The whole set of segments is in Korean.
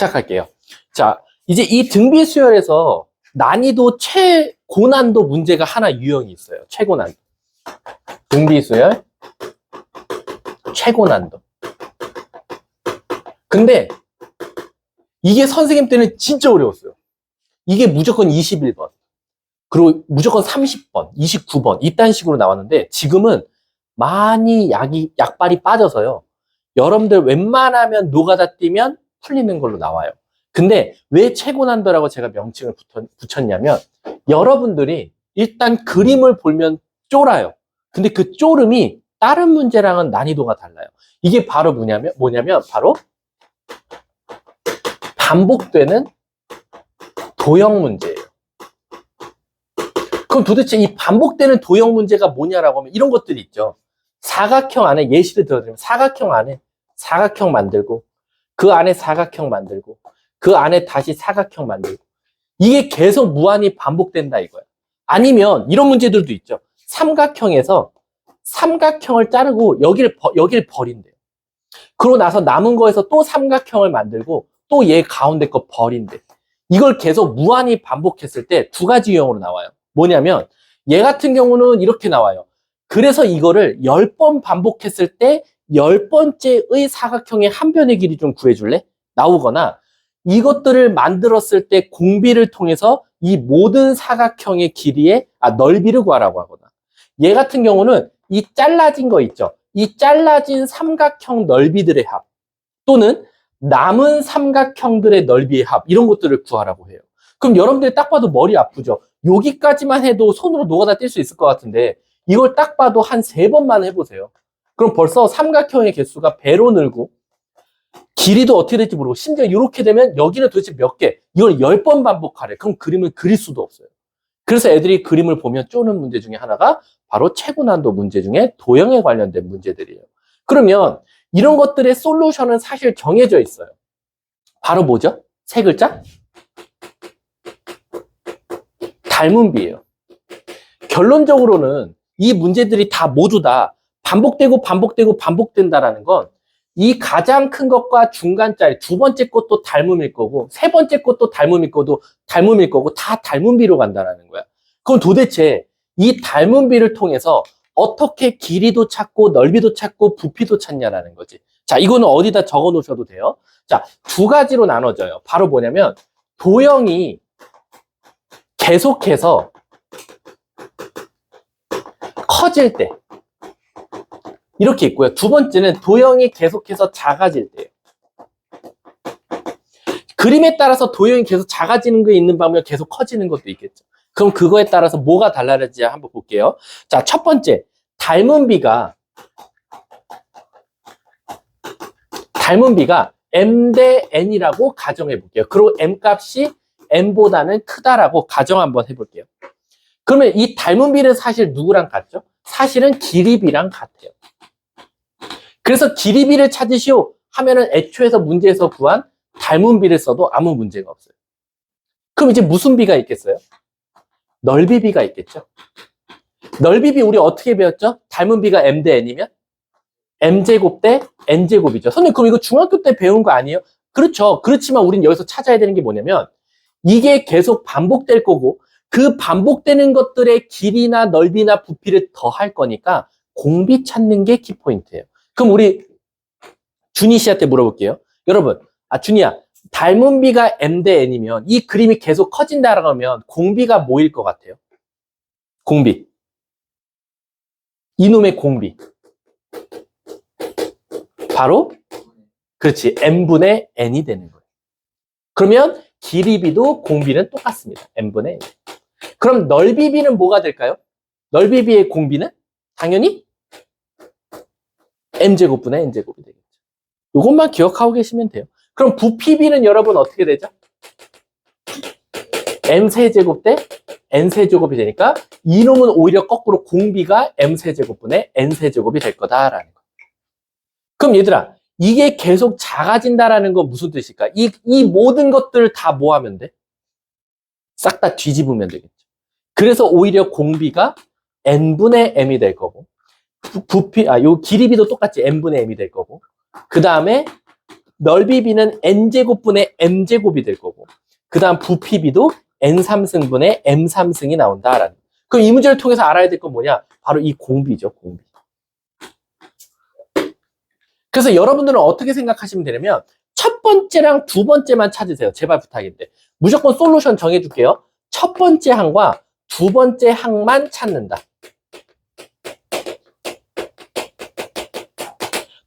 시작할게요. 자, 이제 이 등비 수열에서 난이도 최고난도 문제가 하나 유형이 있어요. 최고난도. 등비 수열 최고난도. 근데 이게 선생님 때는 진짜 어려웠어요. 이게 무조건 21번. 그리고 무조건 30번, 29번 이딴 식으로 나왔는데 지금은 많이 약발이 빠져서요. 여러분들 웬만하면 노가다 뛰면 풀리는 걸로 나와요. 근데 왜 최고난도라고 제가 명칭을 붙였냐면 여러분들이 일단 그림을 보면 쫄아요. 근데 그 쫄음이 다른 문제랑은 난이도가 달라요. 이게 바로 뭐냐면 바로 반복되는 도형 문제예요. 그럼 도대체 이 반복되는 도형 문제가 뭐냐라고 하면 이런 것들이 있죠. 사각형 안에 예시를 들어드리면 사각형 안에 사각형 만들고 그 안에 사각형 만들고 그 안에 다시 사각형 만들고 이게 계속 무한히 반복된다 이거예요. 아니면 이런 문제들도 있죠. 삼각형에서 삼각형을 자르고 여기를 버린대요. 그러고 나서 남은 거에서 또 삼각형을 만들고 또 얘 가운데 거 버린대. 이걸 계속 무한히 반복했을 때 두 가지 유형으로 나와요. 뭐냐면 얘 같은 경우는 이렇게 나와요. 그래서 이거를 10번 반복했을 때 10번째의 사각형의 한 변의 길이 좀 구해줄래? 나오거나 이것들을 만들었을 때 공비를 통해서 이 모든 사각형의 길이의 넓이를 구하라고 하거나 얘 같은 경우는 이 잘라진 거 있죠. 이 잘라진 삼각형 넓이들의 합 또는 남은 삼각형들의 넓이의 합 이런 것들을 구하라고 해요. 그럼 여러분들이 딱 봐도 머리 아프죠? 여기까지만 해도 손으로 노가다 뛸 수 있을 것 같은데 이걸 딱 봐도 한 3번만 해보세요. 그럼 벌써 삼각형의 개수가 배로 늘고 길이도 어떻게 될지 모르고 심지어 이렇게 되면 여기는 도대체 몇 개? 이걸 10번 반복하래. 그럼 그림을 그릴 수도 없어요. 그래서 애들이 그림을 보면 쪼는 문제 중에 하나가 바로 최고난도 문제 중에 도형에 관련된 문제들이에요. 그러면 이런 것들의 솔루션은 사실 정해져 있어요. 바로 뭐죠? 세 글자? 닮은비예요. 결론적으로는 이 문제들이 다 모두 다 반복된다라는 건 이 가장 큰 것과 중간짜리 두 번째 것도 닮음일 거고 세 번째 것도 닮음일 거고 다 닮은비로 간다라는 거야. 그럼 도대체 이 닮은비를 통해서 어떻게 길이도 찾고 넓이도 찾고 부피도 찾냐라는 거지. 자, 이거는 어디다 적어 놓으셔도 돼요. 자, 두 가지로 나눠져요. 바로 뭐냐면 도형이 계속해서 커질 때 이렇게 있고요. 두 번째는 도형이 계속해서 작아질 때예요. 그림에 따라서 도형이 계속 작아지는 게 있는 반면 계속 커지는 것도 있겠죠. 그럼 그거에 따라서 뭐가 달라질지 한번 볼게요. 자, 첫 번째 닮은비가 m 대 n이라고 가정해 볼게요. 그리고 m 값이 n보다는 크다라고 가정 한번 해볼게요. 그러면 이 닮은비는 사실 누구랑 같죠? 사실은 길이비랑 같아요. 그래서 길이비를 찾으시오 하면은 애초에서 문제에서 구한 닮은비를 써도 아무 문제가 없어요. 그럼 이제 무슨 비가 있겠어요? 넓이비가 있겠죠. 넓이비 우리 어떻게 배웠죠? 닮은비가 m 대 n이면 m제곱 대 n제곱이죠. 선생님 그럼 이거 중학교 때 배운 거 아니에요? 그렇죠. 그렇지만 우린 여기서 찾아야 되는 게 뭐냐면 이게 계속 반복될 거고 그 반복되는 것들의 길이나 넓이나 부피를 더할 거니까 공비 찾는 게 키포인트예요. 그럼 우리 준희 씨한테 물어볼게요. 여러분, 준희야, 닮은비가 m 대 n이면 이 그림이 계속 커진다라고 하면 공비가 뭐일 것 같아요? 공비. 이놈의 공비. 바로 그렇지, m분의 n이 되는 거예요. 그러면 길이비도 공비는 똑같습니다. m분의 n. 그럼 넓이비는 뭐가 될까요? 넓이비의 공비는 당연히 m제곱분의 n제곱이 되겠죠. 이것만 기억하고 계시면 돼요. 그럼 부피비는 여러분 어떻게 되죠? m세제곱 대 n세제곱이 되니까 이놈은 오히려 거꾸로 공비가 m세제곱분의 n세제곱이 될 거다라는 거. 그럼 얘들아, 이게 계속 작아진다라는 건 무슨 뜻일까? 이 모든 것들을 다 뭐 하면 돼? 싹 다 뒤집으면 되겠죠. 그래서 오히려 공비가 n분의 m이 될 거고 요 길이비도 똑같이 n분의 m이 될 거고 그 다음에 넓이 b는 n제곱분의 m제곱이 될 거고, 그 다음 부피 b도 n3승분의 m3승이 나온다라는. 그럼 이 문제를 통해서 알아야 될 건 뭐냐? 바로 이 공비죠, 공비. 그래서 여러분들은 어떻게 생각하시면 되냐면, 첫 번째랑 두 번째만 찾으세요. 제발 부탁인데. 무조건 솔루션 정해줄게요. 첫 번째 항과 두 번째 항만 찾는다.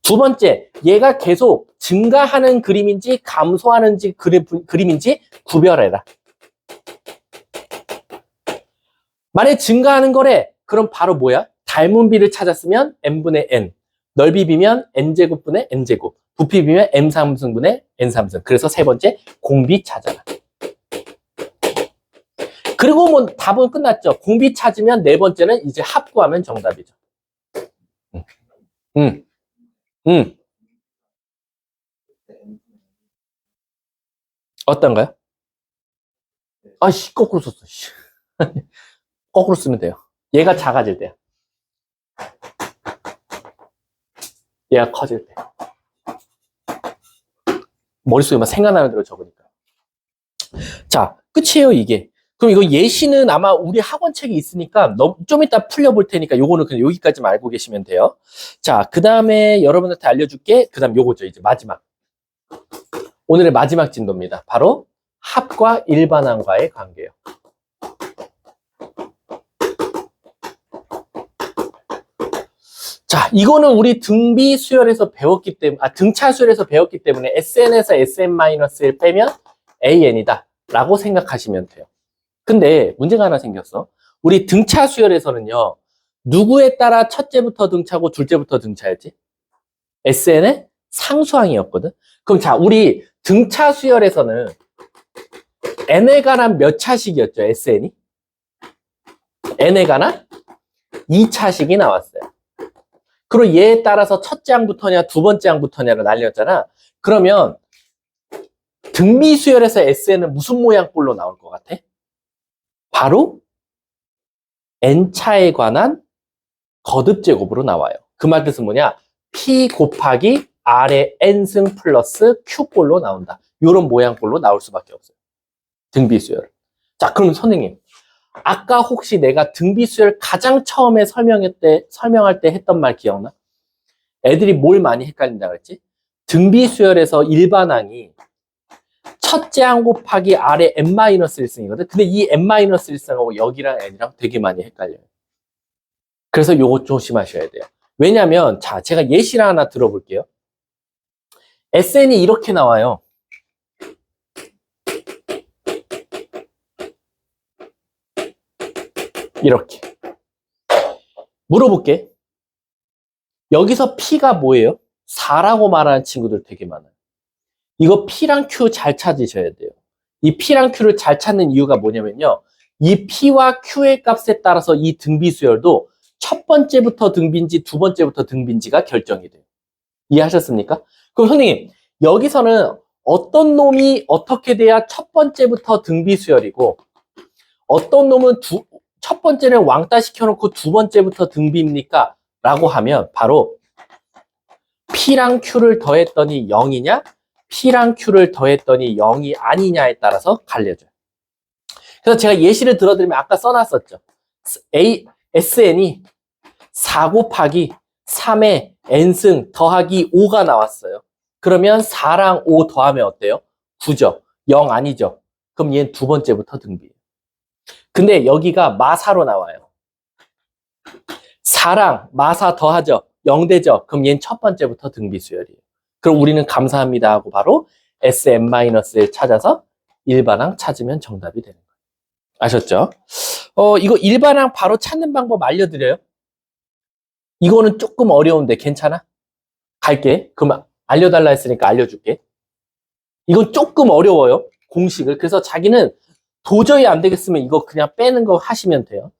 두 번째, 얘가 계속 증가하는 그림인지 감소하는 그림인지 구별해라. 만약에 증가하는 거래, 그럼 바로 뭐야? 닮은 비를 찾았으면 n분의 n, 넓이 비면 n제곱분의 n제곱, 부피 비면 m3승분의 n3승. 그래서 세 번째, 공비 찾아라. 그리고 뭐 답은 끝났죠. 공비 찾으면 네 번째는 이제 합구하면 정답이죠. 어떤가요? 아씨, 거꾸로 썼어. 거꾸로 쓰면 돼요. 얘가 작아질 때. 얘가 커질 때. 머릿속에 막 생각나는 대로 적으니까. 자, 끝이에요, 이게. 그럼 이거 예시는 아마 우리 학원 책에 있으니까 좀 이따 풀려볼 테니까 요거는 그냥 여기까지만 알고 계시면 돼요. 자, 그 다음에 여러분한테 알려줄게. 그 다음 요거죠. 이제 마지막. 오늘의 마지막 진도입니다. 바로 합과 일반항과의 관계예요. 자, 이거는 우리 등비 수열에서 배웠기 때문에, 등차 수열에서 배웠기 때문에 SN에서 SN-1 빼면 AN이다 라고 생각하시면 돼요. 근데 문제가 하나 생겼어. 우리 등차 수열에서는요, 누구에 따라 첫째부터 등차고 둘째부터 등차였지? SN의 상수항이었거든. 그럼 자, 우리 등차 수열에서는 n에 관한 몇 차식이었죠, SN이? n에 관한 2차식이 나왔어요. 그리고 얘에 따라서 첫째 항부터냐 두 번째 항부터냐를 날렸잖아. 그러면 등비 수열에서 SN은 무슨 모양꼴로 나올 것 같아? 바로 n차에 관한 거듭제곱으로 나와요. 그 말 뜻은 뭐냐? P 곱하기 R의 n승 플러스 Q꼴로 나온다. 이런 모양꼴로 나올 수밖에 없어요. 등비수열. 자, 그럼 선생님, 아까 혹시 내가 등비수열 가장 처음에 설명할 때 했던 말 기억나? 애들이 뭘 많이 헷갈린다 그랬지? 등비수열에서 일반항이 첫째 항 곱하기 R의 n-1승이거든. 근데 이 n-1승하고 여기랑 n이랑 되게 많이 헷갈려요. 그래서 요거 조심하셔야 돼요. 왜냐면, 자, 제가 예시를 하나 들어볼게요. SN이 이렇게 나와요. 이렇게. 물어볼게. 여기서 P가 뭐예요? 4라고 말하는 친구들 되게 많아요. 이거 P랑 Q 잘 찾으셔야 돼요. 이 P랑 Q를 잘 찾는 이유가 뭐냐면요. 이 P와 Q의 값에 따라서 이 등비수열도 첫 번째부터 등비인지 두 번째부터 등비인지가 결정이 돼요. 이해하셨습니까? 그럼 선생님, 여기서는 어떤 놈이 어떻게 돼야 첫 번째부터 등비수열이고 어떤 놈은 첫 번째는 왕따 시켜놓고 두 번째부터 등비입니까? 라고 하면 바로 P랑 Q를 더했더니 0이냐? P랑 Q를 더했더니 0이 아니냐에 따라서 갈려져요. 그래서 제가 예시를 들어드리면 아까 써놨었죠. SN이 4 곱하기 3의 n승 더하기 5가 나왔어요. 그러면 4랑 5 더하면 어때요? 9죠. 0 아니죠. 그럼 얘는 두 번째부터 등비예요. 근데 여기가 마사로 나와요. 4랑 마사 더하죠. 0 되죠. 그럼 얘는 첫 번째부터 등비수열이에요. 그럼 우리는 감사합니다 하고 바로 SM-1 찾아서 일반항 찾으면 정답이 되는 거예요. 아셨죠? 이거 일반항 바로 찾는 방법 알려드려요? 이거는 조금 어려운데 괜찮아? 갈게. 그럼 알려달라 했으니까 알려줄게. 이건 조금 어려워요. 공식을. 그래서 자기는 도저히 안 되겠으면 이거 그냥 빼는 거 하시면 돼요.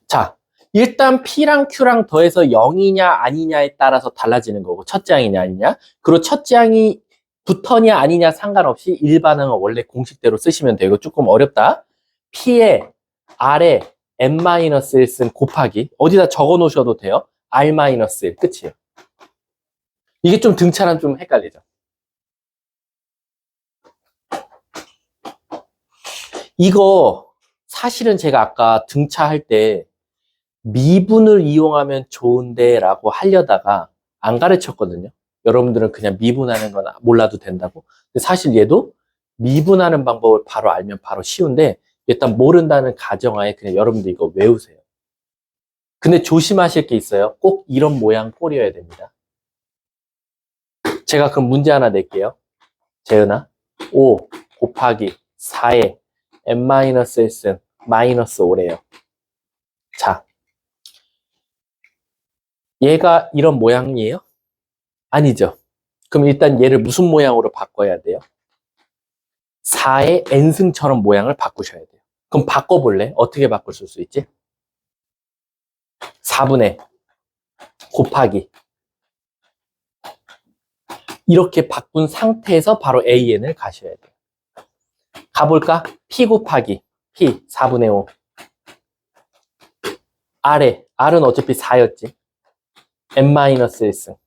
자, 일단 P랑 Q랑 더해서 0이냐 아니냐에 따라서 달라지는 거고 첫째 항이냐 아니냐. 그리고 첫째 항이 붙어냐 아니냐 상관없이 일반항은 원래 공식대로 쓰시면 돼요. 이거 조금 어렵다. P에 R에 n-1 곱하기 어디다 적어 놓으셔도 돼요. R-1 끝이에요. 이게 좀 등차랑 좀 헷갈리죠. 이거 사실은 제가 아까 등차할 때 미분을 이용하면 좋은데 라고 하려다가 안 가르쳤거든요. 여러분들은 그냥 미분하는 건 몰라도 된다고. 근데 사실 얘도 미분하는 방법을 바로 알면 바로 쉬운데 일단 모른다는 가정하에 그냥 여러분들 이거 외우세요. 근데 조심하실 게 있어요. 꼭 이런 모양 꼴이어야 됩니다. 제가 그럼 문제 하나 낼게요. 재은아, 5 곱하기 4에 n-1은 마이너스 5래요. 자, 얘가 이런 모양이에요? 아니죠. 그럼 일단 얘를 무슨 모양으로 바꿔야 돼요? 4의 n승처럼 모양을 바꾸셔야 돼요. 그럼 바꿔볼래? 어떻게 바꿀 수 있지? 4분의 곱하기 이렇게 바꾼 상태에서 바로 an을 가셔야 돼요. 가볼까? p 곱하기 p 4분의 5 R은 어차피 4였지. n-1승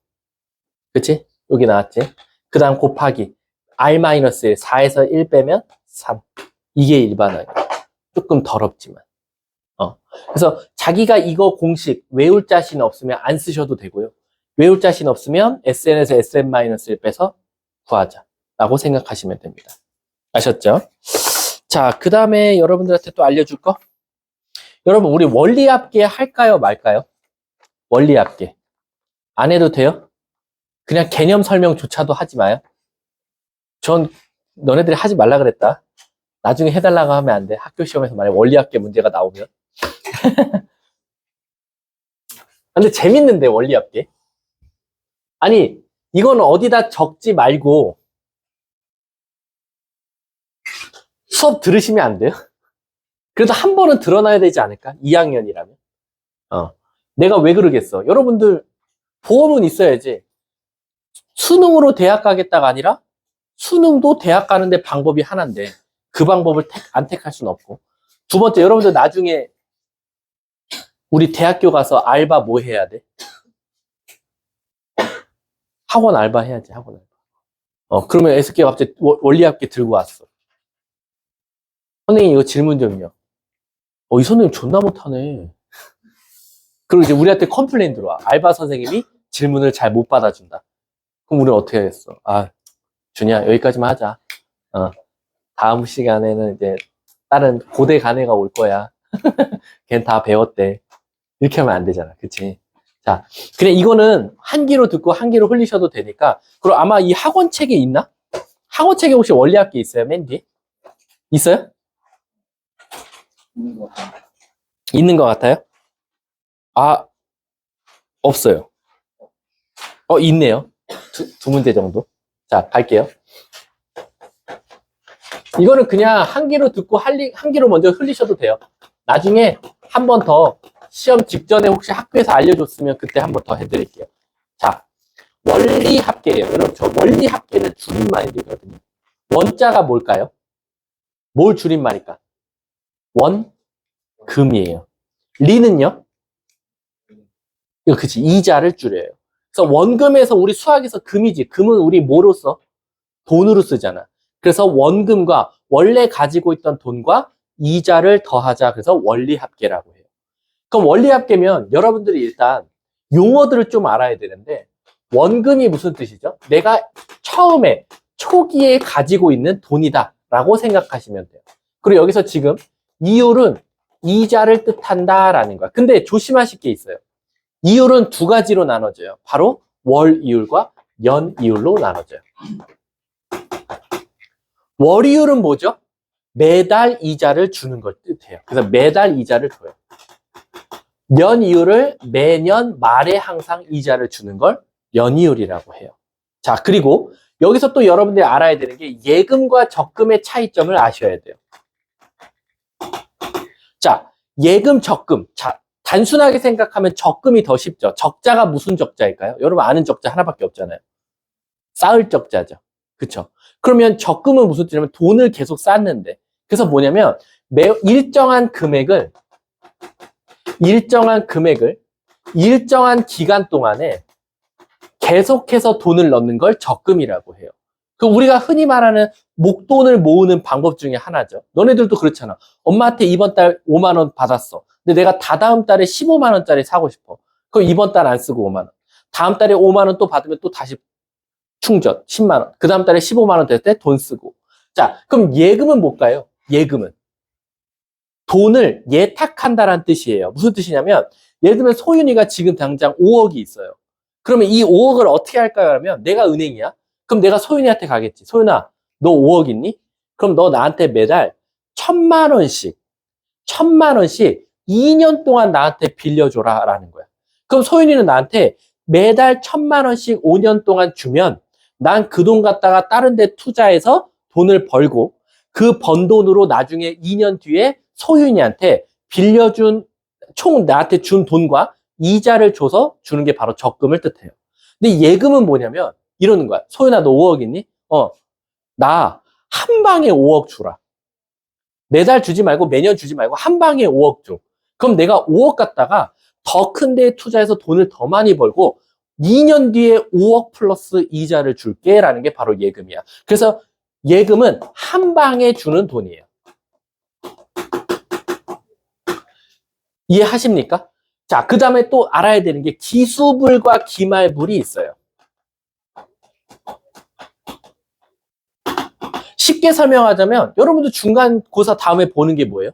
그치? 여기 나왔지? 그 다음 곱하기 R-1 4에서 1 빼면 3 이게 일반어예요. 조금 더럽지만 그래서 자기가 이거 공식 외울 자신 없으면 안 쓰셔도 되고요. 외울 자신 없으면 SN에서 SN-1을 빼서 구하자 라고 생각하시면 됩니다. 아셨죠? 자, 그 다음에 여러분들한테 또 알려줄 거? 여러분 우리 원리합계 할까요 말까요? 원리합계 안 해도 돼요? 그냥 개념 설명조차도 하지 마요. 전 너네들이 하지 말라 그랬다. 나중에 해달라고 하면 안 돼. 학교 시험에서 만약 원리합계 문제가 나오면. 근데 재밌는데 원리합계. 아니 이건 어디다 적지 말고 수업 들으시면 안 돼요? 그래도 한 번은 드러나야 되지 않을까? 2학년이라면. 내가 왜 그러겠어? 여러분들 보험은 있어야지. 수능으로 대학 가겠다가 아니라 수능도 대학 가는데 방법이 하나인데 그 방법을 안 택할 수는 없고. 두 번째, 여러분들 나중에 우리 대학교 가서 알바 뭐 해야 돼? 학원 알바 해야지, 학원 알바. 그러면 S기가 갑자기 원리합계 들고 왔어. 선생님 이거 질문 좀요. 이 선생님 존나 못하네. 그리고 이제 우리한테 컴플레인 들어와. 알바 선생님이 질문을 잘 못 받아준다. 그럼 우리는 어떻게 하겠어? 준이야 여기까지만 하자. 다음 시간에는 이제 다른 고대 간애가 올 거야. 걔는 다 배웠대. 이렇게 하면 안 되잖아. 그치? 자, 그냥 이거는 한 귀로 듣고 한 귀로 흘리셔도 되니까. 그리고 아마 이 학원 책에 있나? 학원 책에 혹시 원리합계 있어요? 맨 뒤에? 있어요? 있는 것 같아요? 없어요. 있네요. 두 문제 정도. 자, 갈게요. 이거는 그냥 한 귀로 듣고 한 귀로 먼저 흘리셔도 돼요. 나중에 한 번 더 시험 직전에 혹시 학교에서 알려줬으면 그때 한 번 더 해드릴게요. 자, 원리합계예요. 여러분, 저 원리합계는 줄임말이거든요. 원자가 뭘까요? 뭘 줄임말일까? 원금이에요. 리는요? 이거 그치, 이자를 줄여요. 그래서 원금에서 우리 수학에서 금이지. 금은 우리 뭐로 써? 돈으로 쓰잖아. 그래서 원금과 원래 가지고 있던 돈과 이자를 더하자. 그래서 원리합계라고 해요. 그럼 원리합계면 여러분들이 일단 용어들을 좀 알아야 되는데 원금이 무슨 뜻이죠? 내가 처음에 초기에 가지고 있는 돈이다 라고 생각하시면 돼요. 그리고 여기서 지금 이율은 이자를 뜻한다 라는 거야. 근데 조심하실 게 있어요. 이율은 두 가지로 나눠져요. 바로 월 이율과 연 이율로 나눠져요. 월 이율은 뭐죠? 매달 이자를 주는 걸 뜻해요. 그래서 매달 이자를 줘요. 연 이율을 매년 말에 항상 이자를 주는 걸 연이율이라고 해요. 자, 그리고 여기서 또 여러분들이 알아야 되는 게 예금과 적금의 차이점을 아셔야 돼요. 자, 예금, 적금. 자, 단순하게 생각하면 적금이 더 쉽죠. 적자가 무슨 적자일까요? 여러분 아는 적자 하나밖에 없잖아요. 쌓을 적자죠. 그쵸? 그러면 적금은 무슨 뜻이냐면 돈을 계속 쌓는데. 그래서 뭐냐면 일정한 금액을 일정한 기간 동안에 계속해서 돈을 넣는 걸 적금이라고 해요. 그 우리가 흔히 말하는 목돈을 모으는 방법 중에 하나죠. 너네들도 그렇잖아. 엄마한테 이번 달 5만 원 받았어. 근데 내가 다다음 달에 15만 원짜리 사고 싶어. 그럼 이번 달 안 쓰고 5만 원. 다음 달에 5만 원 또 받으면 또 다시 충전 10만 원. 그 다음 달에 15만 원 될 때 돈 쓰고. 자, 그럼 예금은 뭘까요? 예금은 돈을 예탁한다라는 뜻이에요. 무슨 뜻이냐면 예를 들면 소윤이가 지금 당장 5억이 있어요. 그러면 이 5억을 어떻게 할까요? 하면 내가 은행이야. 그럼 내가 소윤이한테 가겠지. 소윤아, 너 5억 있니? 그럼 너 나한테 매달 1,000만 원씩 2년 동안 나한테 빌려줘라 라는 거야. 그럼 소윤이는 나한테 매달 1,000만 원씩 5년 동안 주면 난 그 돈 갖다가 다른 데 투자해서 돈을 벌고 그 번 돈으로 나중에 2년 뒤에 소윤이한테 빌려준 나한테 준 돈과 이자를 줘서 주는 게 바로 적금을 뜻해요. 근데 예금은 뭐냐면 이러는 거야. 소윤아, 너 5억 있니? 나 한 방에 5억 주라. 매달 주지 말고 매년 주지 말고 한 방에 5억 줘. 그럼 내가 5억 갖다가 더 큰 데에 투자해서 돈을 더 많이 벌고 2년 뒤에 5억 플러스 이자를 줄게 라는 게 바로 예금이야. 그래서 예금은 한 방에 주는 돈이에요. 이해하십니까? 자, 그 다음에 또 알아야 되는 게 기수불과 기말불이 있어요. 쉽게 설명하자면 여러분들 중간고사 다음에 보는 게 뭐예요?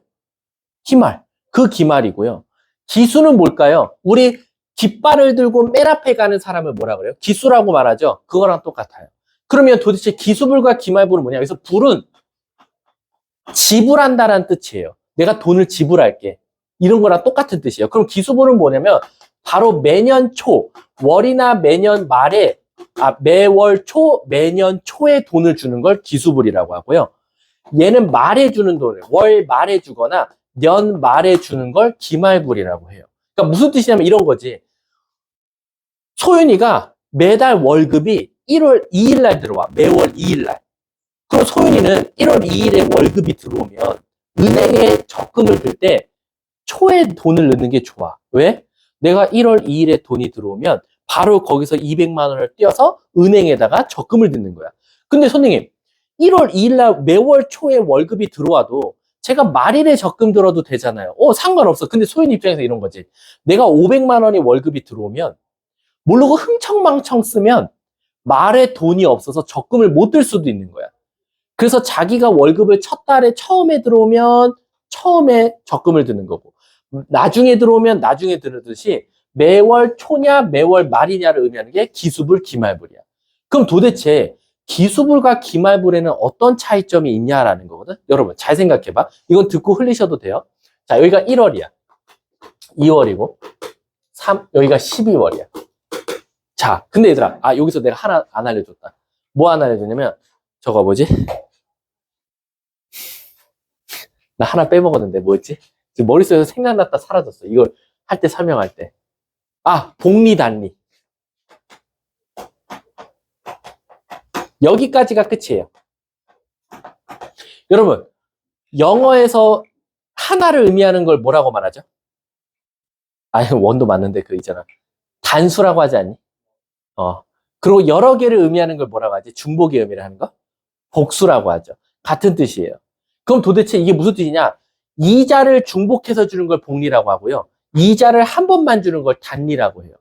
기말. 그 기말이고요. 기수는 뭘까요? 우리 깃발을 들고 맨 앞에 가는 사람을 뭐라 그래요? 기수라고 말하죠? 그거랑 똑같아요. 그러면 도대체 기수불과 기말불은 뭐냐? 여기서 불은 지불한다라는 뜻이에요. 내가 돈을 지불할게. 이런 거랑 똑같은 뜻이에요. 그럼 기수불은 뭐냐면 바로 매년 초, 월이나 매년 말에 매월 초, 매년 초에 돈을 주는 걸 기수불이라고 하고요. 얘는 말에 주는 돈을 월 말에 주거나 년 말에 주는 걸 기말불이라고 해요. 그러니까 무슨 뜻이냐면 이런 거지. 소윤이가 매달 월급이 1월 2일 날 들어와. 매월 2일 날. 그럼 소윤이는 1월 2일에 월급이 들어오면 은행에 적금을 들 때 초에 돈을 넣는 게 좋아. 왜? 내가 1월 2일에 돈이 들어오면 바로 거기서 200만 원을 떼어서 은행에다가 적금을 넣는 거야. 근데 선생님, 1월 2일 날 매월 초에 월급이 들어와도 제가 말일에 적금 들어도 되잖아요. 상관없어. 근데 소윤 입장에서 이런 거지. 내가 500만 원이 월급이 들어오면 모르고 흥청망청 쓰면 말에 돈이 없어서 적금을 못 들 수도 있는 거야. 그래서 자기가 월급을 첫 달에 처음에 들어오면 처음에 적금을 드는 거고 나중에 들어오면 나중에 들듯이 매월 초냐 매월 말이냐를 의미하는 게 기수불 기말불이야. 그럼 도대체 기수불과 기말불에는 어떤 차이점이 있냐라는 거거든. 여러분 잘 생각해봐. 이건 듣고 흘리셔도 돼요. 자, 여기가 1월이야. 2월이고 여기가 12월이야. 자, 근데 얘들아, 여기서 내가 하나 안 알려줬다. 뭐 안 알려줬냐면 저거 뭐지? 나 하나 빼먹었는데 뭐였지? 지금 머릿속에서 생각났다 사라졌어. 이걸 할 때 설명할 때. 복리단리. 여기까지가 끝이에요. 여러분, 영어에서 하나를 의미하는 걸 뭐라고 말하죠? 원도 맞는데 그 있잖아. 단수라고 하지 않니? 그리고 여러 개를 의미하는 걸 뭐라고 하지? 중복의 의미를 하는 거? 복수라고 하죠. 같은 뜻이에요. 그럼 도대체 이게 무슨 뜻이냐? 이자를 중복해서 주는 걸 복리라고 하고요. 이자를 한 번만 주는 걸 단리라고 해요.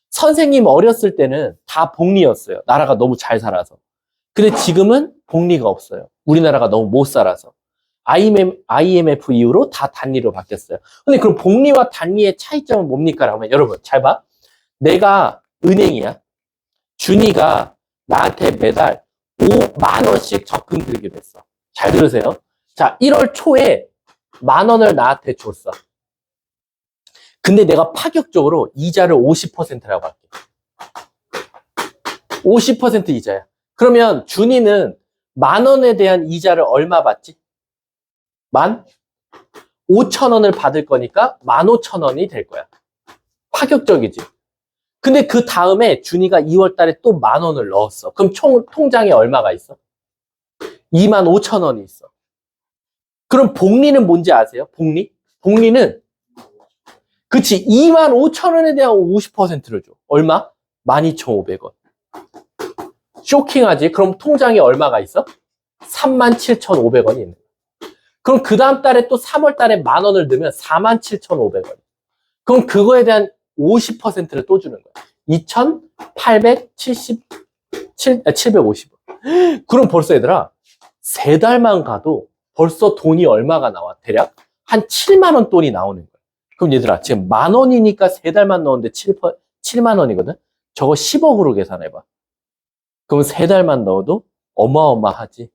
선생님 어렸을 때는 다 복리였어요. 나라가 너무 잘 살아서. 근데 지금은 복리가 없어요. 우리나라가 너무 못 살아서. IMF 이후로 다 단리로 바뀌었어요. 근데 그럼 복리와 단리의 차이점은 뭡니까? 라면 여러분 잘 봐. 내가 은행이야. 준이가 나한테 매달 5만 원씩 적금 들게 됐어. 잘 들으세요. 자, 1월 초에 10,000원을 나한테 줬어. 근데 내가 파격적으로 이자를 50%라고 할게. 50% 이자야. 그러면 준이는 10,000원에 대한 이자를 얼마 받지? 15,000원을 받을 거니까 15,000원이 될 거야. 파격적이지. 근데 그 다음에 준이가 2월 달에 또 10,000원을 넣었어. 그럼 통장에 얼마가 있어? 25,000원이 있어. 그럼 복리는 뭔지 아세요? 복리? 복리는 그치 25,000원에 대한 50%를 줘. 얼마? 12,500원. 쇼킹하지? 그럼 통장에 얼마가 있어? 37,500원이 있는 거야. 그럼 그 다음 달에 또 3월 달에 10,000원을 넣으면 47,500원. 그럼 그거에 대한 50%를 또 주는 거야. 2,877, 750원. 그럼 벌써 얘들아, 3달만 가도 벌써 돈이 얼마가 나와? 대략 한 7만 원 돈이 나오는 거야. 그럼 얘들아, 지금 10,000원이니까 3달만 넣었는데 7만 원이거든? 저거 10억으로 계산해봐. 그럼 3달만 넣어도 어마어마하지.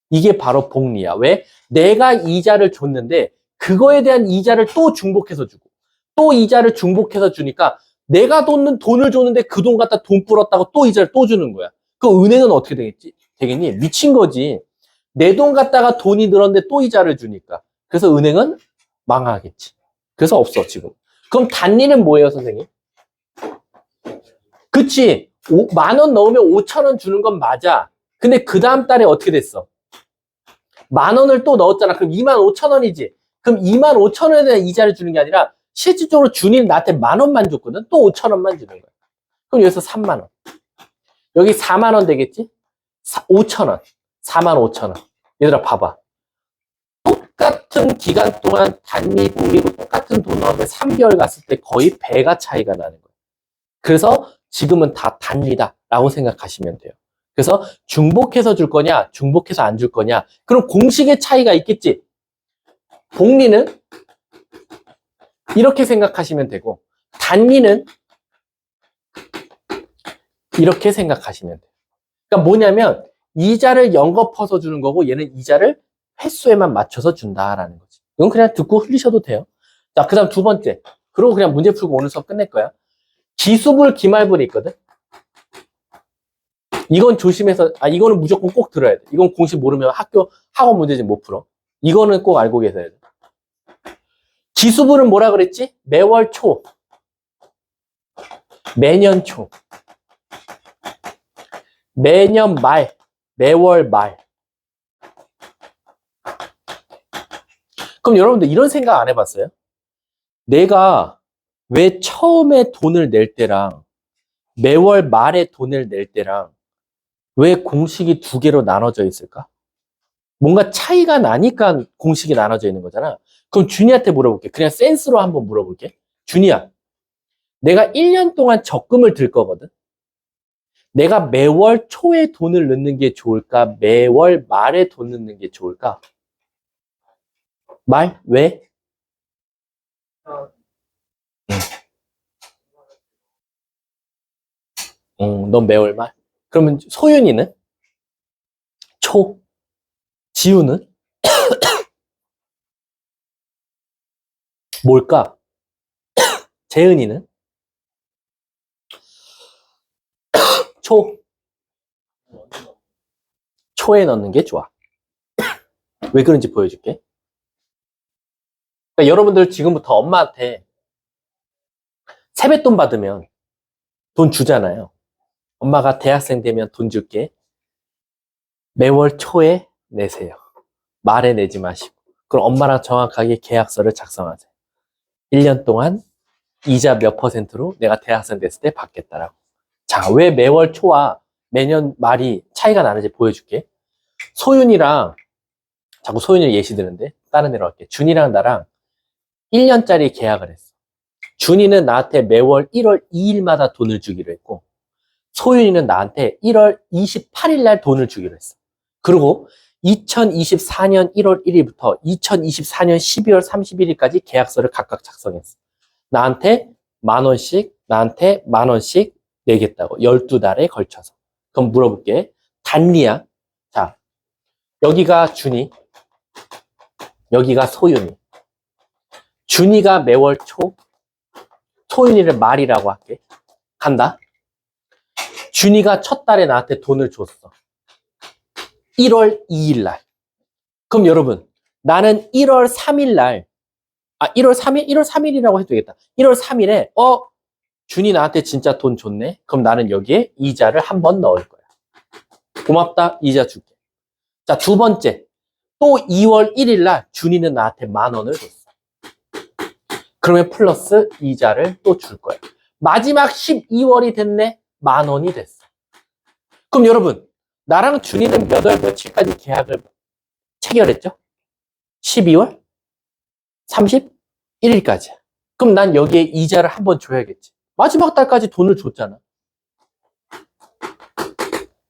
이게 바로 복리야. 왜? 내가 이자를 줬는데 그거에 대한 이자를 또 중복해서 주고 또 이자를 중복해서 주니까 내가 돈을 줬는데 그 돈 갖다 돈 불었다고 또 이자를 또 주는 거야. 그 은행은 어떻게 되겠니? 미친 거지. 내 돈 갖다가 돈이 늘었는데 또 이자를 주니까. 그래서 은행은 망하겠지. 그래서 없어, 지금. 그럼 단리는 뭐예요, 선생님? 그치. 10,000원 넣으면 5,000원 주는 건 맞아. 근데 그 다음 달에 어떻게 됐어? 10,000원을 또 넣었잖아. 그럼 25,000원이지. 그럼 25,000원에 대한 이자를 주는 게 아니라 실질적으로 준이는 나한테 10,000원만 줬거든. 또 5,000원만 주는 거야. 그럼 여기서 30,000원. 여기 40,000원 되겠지? 5,000원. 45,000원. 얘들아 봐봐. 똑같은 기간 동안 단리 복리로 똑같은 돈 넣었는데 3개월 갔을 때 거의 배가 차이가 나는 거예요. 그래서 지금은 다 단리다 라고 생각하시면 돼요. 그래서 중복해서 줄 거냐 중복해서 안 줄 거냐 그럼 공식의 차이가 있겠지. 복리는 이렇게 생각하시면 되고 단리는 이렇게 생각하시면 돼요. 그러니까 뭐냐면 이자를 연거퍼서 주는 거고 얘는 이자를 횟수에만 맞춰서 준다라는 거지. 이건 그냥 듣고 흘리셔도 돼요. 자, 그 다음 두 번째. 그리고 그냥 문제 풀고 오늘 수업 끝낼 거야. 기수불, 기말불이 있거든. 이건 조심해서, 이거는 무조건 꼭 들어야 돼. 이건 공식 모르면 학원 문제집 못 풀어. 이거는 꼭 알고 계셔야 돼. 기수불은 뭐라 그랬지? 매월 초, 매년 초, 매년 말, 매월 말. 그럼 여러분들 이런 생각 안 해봤어요? 내가 왜 처음에 돈을 낼 때랑 매월 말에 돈을 낼 때랑 왜 공식이 두 개로 나눠져 있을까? 뭔가 차이가 나니까 공식이 나눠져 있는 거잖아. 그럼 준이한테 물어볼게. 그냥 센스로 한번 물어볼게. 준이야, 내가 1년 동안 적금을 들 거거든. 내가 매월 초에 돈을 넣는 게 좋을까? 매월 말에 돈 넣는 게 좋을까? 말? 왜? 넌 매월 말? 그러면 소윤이는? 초? 지우는? 뭘까? 재은이는? 초? 초에 넣는 게 좋아. 왜 그런지 보여줄게. 그러니까 여러분들 지금부터 엄마한테 세뱃돈 받으면 돈 주잖아요. 엄마가 대학생 되면 돈 줄게. 매월 초에 내세요. 말에 내지 마시고. 그럼 엄마랑 정확하게 계약서를 작성하세요. 1년 동안 이자 몇 %로 내가 대학생 됐을 때 받겠다라고. 자, 왜 매월 초와 매년 말이 차이가 나는지 보여줄게. 소윤이랑, 자꾸 소윤이 예시 드는데 다른 애로 할게. 준이랑 나랑 1년짜리 계약을 했어. 준이는 나한테 매월 1월 2일마다 돈을 주기로 했고 소윤이는 나한테 1월 28일 날 돈을 주기로 했어. 그리고 2024년 1월 1일부터 2024년 12월 31일까지 계약서를 각각 작성했어. 나한테 10,000원씩, 나한테 10,000원씩 내겠다고. 12달에 걸쳐서. 그럼 물어볼게. 단리야. 자, 여기가 준이, 여기가 소윤이. 준이가 매월 초, 소윤이를 말이라고 할게. 간다. 준이가 첫 달에 나한테 돈을 줬어. 1월 2일 날. 그럼 여러분, 나는 1월 3일 날, 1월 3일이라고 해도 되겠다. 1월 3일에, 준이 나한테 진짜 돈 줬네? 그럼 나는 여기에 이자를 한 번 넣을 거야. 고맙다, 이자 줄게. 자, 두 번째. 또 2월 1일 날 준이는 나한테 10,000원을 줬어. 그러면 플러스 이자를 또 줄 거야. 마지막 12월이 됐네? 10,000원이 됐어. 그럼 여러분, 나랑 준이는 몇 월 며칠까지 계약을 체결했죠? 12월 31일까지. 그럼 난 여기에 이자를 한번 줘야겠지. 마지막 달까지 돈을 줬잖아.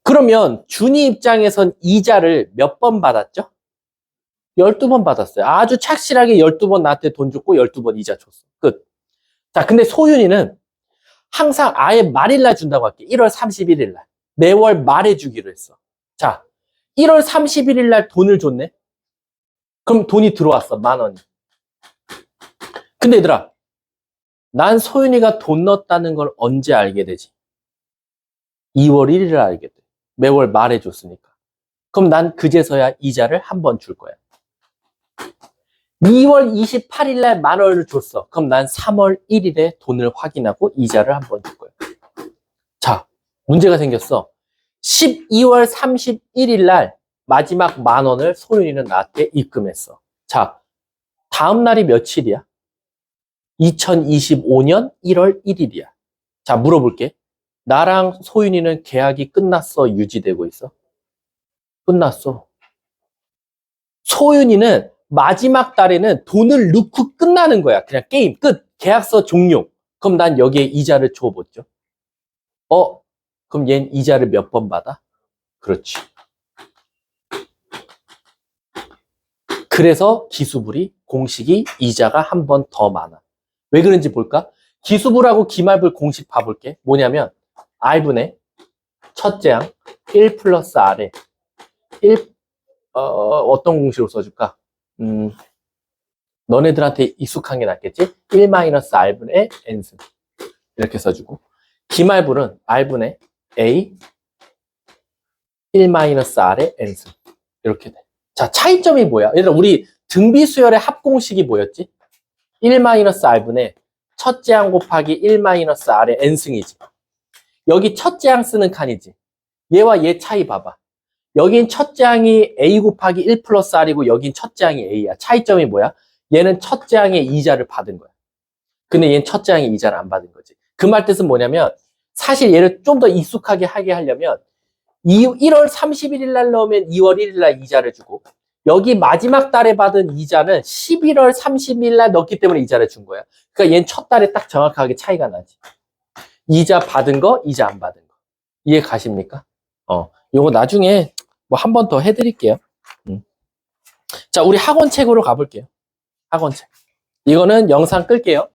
그러면 준이 입장에선 이자를 몇 번 받았죠? 12번 받았어요. 아주 착실하게 12번 나한테 돈 줬고 12번 이자 줬어. 끝. 자, 근데 소윤이는 항상 아예 말일날 준다고 할게. 1월 31일 날. 매월 말에 주기로 했어. 자, 1월 31일 날 돈을 줬네? 그럼 돈이 들어왔어. 10,000원이. 근데 얘들아, 난 소윤이가 돈 넣었다는 걸 언제 알게 되지? 2월 1일에 알게 돼. 매월 말에 줬으니까. 그럼 난 그제서야 이자를 한 번 줄 거야. 2월 28일 날 10,000원을 줬어. 그럼 난 3월 1일에 돈을 확인하고 이자를 한 번 줄 거야. 자, 문제가 생겼어. 12월 31일 날 마지막 10,000원을 소윤이는 나한테 입금했어. 자, 다음 날이 며칠이야? 2025년 1월 1일이야. 자, 물어볼게. 나랑 소윤이는 계약이 끝났어? 유지되고 있어? 끝났어. 소윤이는 마지막 달에는 돈을 넣고 끝나는 거야. 그냥 게임 끝. 계약서 종료. 그럼 난 여기에 이자를 줘보죠. 그럼 얜 이자를 몇 번 받아? 그렇지. 그래서 기수불이 공식이 이자가 한 번 더 많아. 왜 그런지 볼까? 기수불하고 기말불 공식 봐볼게. 뭐냐면 R분의 첫째 항 1 플러스 R에 1, 어떤 공식으로 써줄까? 너네들한테 익숙한 게 낫겠지? 1 마이너스 R분의 N승. 이렇게 써주고. 기말불은 R분의 A 1 마이너스 R의 N승. 이렇게 돼. 자, 차이점이 뭐야? 얘들아, 우리 등비수열의 합공식이 뭐였지? 1 마이너스 R분의 첫째 항 곱하기 1 마이너스 R의 N승이지. 여기 첫째 항 쓰는 칸이지. 얘와 얘 차이 봐봐. 여긴 첫째 항이 A 곱하기 1 플러스 R이고 여긴 첫째 항이 A야. 차이점이 뭐야? 얘는 첫째 항의 이자를 받은 거야. 근데 얘는 첫째 항의 이자를 안 받은 거지. 그 말 뜻은 뭐냐면 사실 얘를 좀 더 익숙하게 하게 하려면 1월 31일 날 넣으면 2월 1일 날 이자를 주고 여기 마지막 달에 받은 이자는 11월 30일 날 넣었기 때문에 이자를 준 거야. 그러니까 얘는 첫 달에 딱 정확하게 차이가 나지. 이자 받은 거, 이자 안 받은 거. 이해 가십니까? 요거 나중에 뭐 한 번 더 해드릴게요. 자, 우리 학원책으로 가볼게요. 학원책. 이거는 영상 끌게요.